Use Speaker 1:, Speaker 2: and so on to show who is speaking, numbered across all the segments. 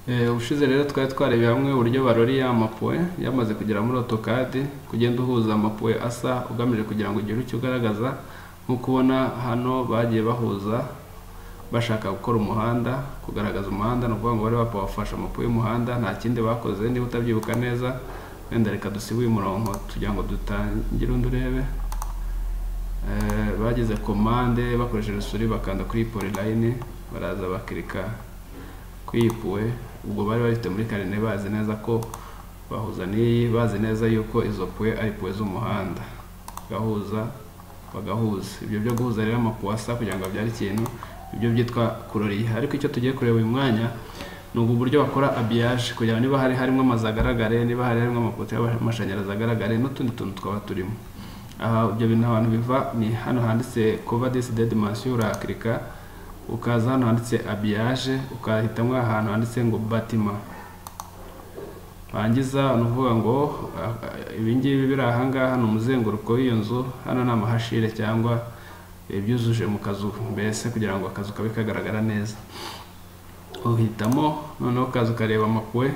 Speaker 1: Ubushize rero twari twarebeye hamwe uburyo baroriye amapuwe yamaze kugera muri AutoCAD, kugenda uhuza amapuwe asa ugamije kugira ngo ugire icyo ugaragaza. Nk'uko ubona hano bagiye bahuza bashaka gukora umuhanda, kugaragaza umuhanda, no kuvuga ngo bari bafasha amapuwe y'umuhanda, nta kindi bakoze. Niba utabyibuka neza wenda reka dusibe uyu murongo tugira ngo dutangire undi urebe. Bagize commande bakoresheje suri, bakanda kuri polyline, baraza bakirika kwipuwe. Ubwo bari bafite muri karine bazi neza ko bahuza n'iyi, bazi neza yuko izo puwe ari puwe z'umuhanda, gahuza bagahuza. Ibyo byo guhuza rero amapuwe asa kugira ngo abyare ikintu, ibyo byitwa kuroriye. Ariko icyo tugiye kureba uyu mwanya ni ubu buryo bakora habillage, kugira ngo niba harimo amazu agaragare, niba harimo amapoto y'amashanyarazi agaragare, n'utundi tuntu twaba turimo. Aha ibyo bintu abantu biva ni hano handitse cover this dimension, urakirika ukaza hano handitse habillage, ukahitamo ahantu handitse ngo bâtiment. Bangiza uvuga ngo ibingibi biri aha ngaha ni umuzenguruko w'iyo nzu, hano ni amahashire cyangwa ibyuzuje mu kazu mbese, kugira ngo akazu kabe kagaragara neza. Uhitamo noneho ukaza ukareba amapuwe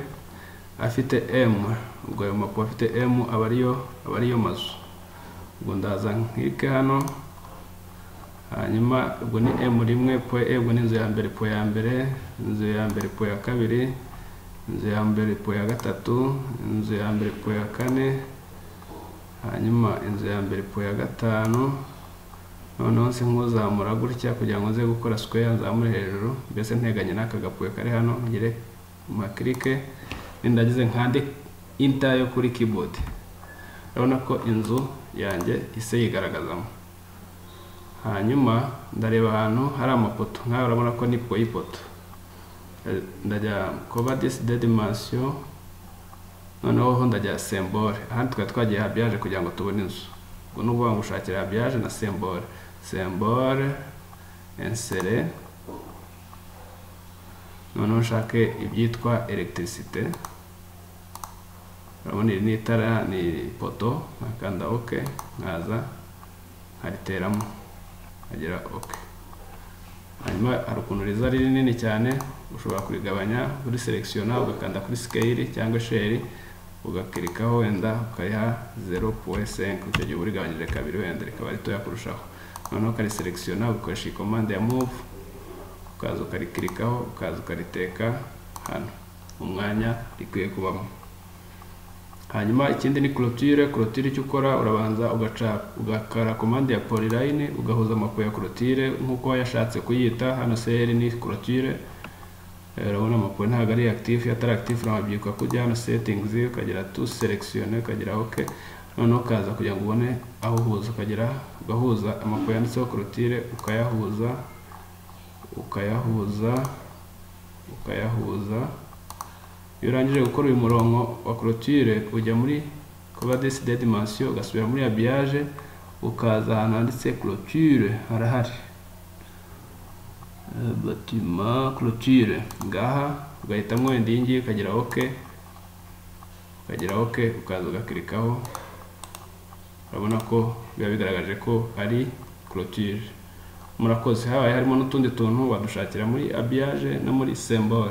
Speaker 1: afite M. Ubwo ayo mapuwe afite M aba ariyo mazu. Ubwo ndaza nkike hano, hanyuma ubwo ni M1 puwe E, ubwo ni inzu ya mbere puwe ya mbere, inzu ya mbere puwe ya kabiri, inzu ya mbere puwe ya gatatu, inzu ya mbere puwe ya kane, hanyuma inzu ya mbere puwe ya gatanu. Noneho se nkuzamura gutya kugira ngo nze gukora square, nzamure hejuru mbese nteganye n'aka gapuwe kari hano, ngire maklike ndagize nkande enter yo kuri keyboard. Urabona ko inzu yanjye ise yigaragazamo. Hanyuma ndareba ahantu hari amapoto, nkaho urabona ko ni puwe y'ipoto. Ndajya cover this dimension, noneho ndajya symbol. Aha twagiye habillage kugira ngo tubone inzu. Ubwo nuvuga ngo ushakira habillage na symbol. Symbol insere, noneho nshake ibyitwa electricité. Urabona iri ni itara, ni poto, nakanda OK, nkaza nkariteramo, agera OK. Hanyuma hari ukuntu riza riri nini cyane, ushobora kurigabanya kuri selectiona, ugakanda kuri scale cyangwa share, ugakirikaho wenda ukayiha 0.5, icyo gihe urigabanyije kabiri wenda rikaba ritoya kurushaho. Noneho ukari selectiona ukoresha commande ya move, ukaza ukarikirikaho, ukaza ukariteka hano umwanya rikwiye kubamo. Hanyuma ikindi ni clôture. Clôture icyo ukora urabanza ugakara commande ya polyline, ugahuza amapuwe ya clôture nkuko wayashatse kuyita. Hano CL ni clôture. Urabona amapuwe ntabwo ari active, atari active urabyuka kujya hano settings, ukagira to selection, ukagira OK. Noneho ukaza kugira ngo ubone aho uhuza, ugahuza amapuwe yanditseho clôture, ukayahuza. Iyo urangije gukora uyu murongo wa clôture, ujya muri cover this dimension, ugasubira muri habillage, ukaza ahantu handitse clôture, harahari bâtiment clôture, ngaha ugahitamo wenda iyi ngiyi, ukagira OK, ukaza ugakirikaho. Urabona ko biba bigaragaje ko ari clôture. Murakoze. Habaye harimo n'utundi tuntu wadushakira muri habillage no muri symbol.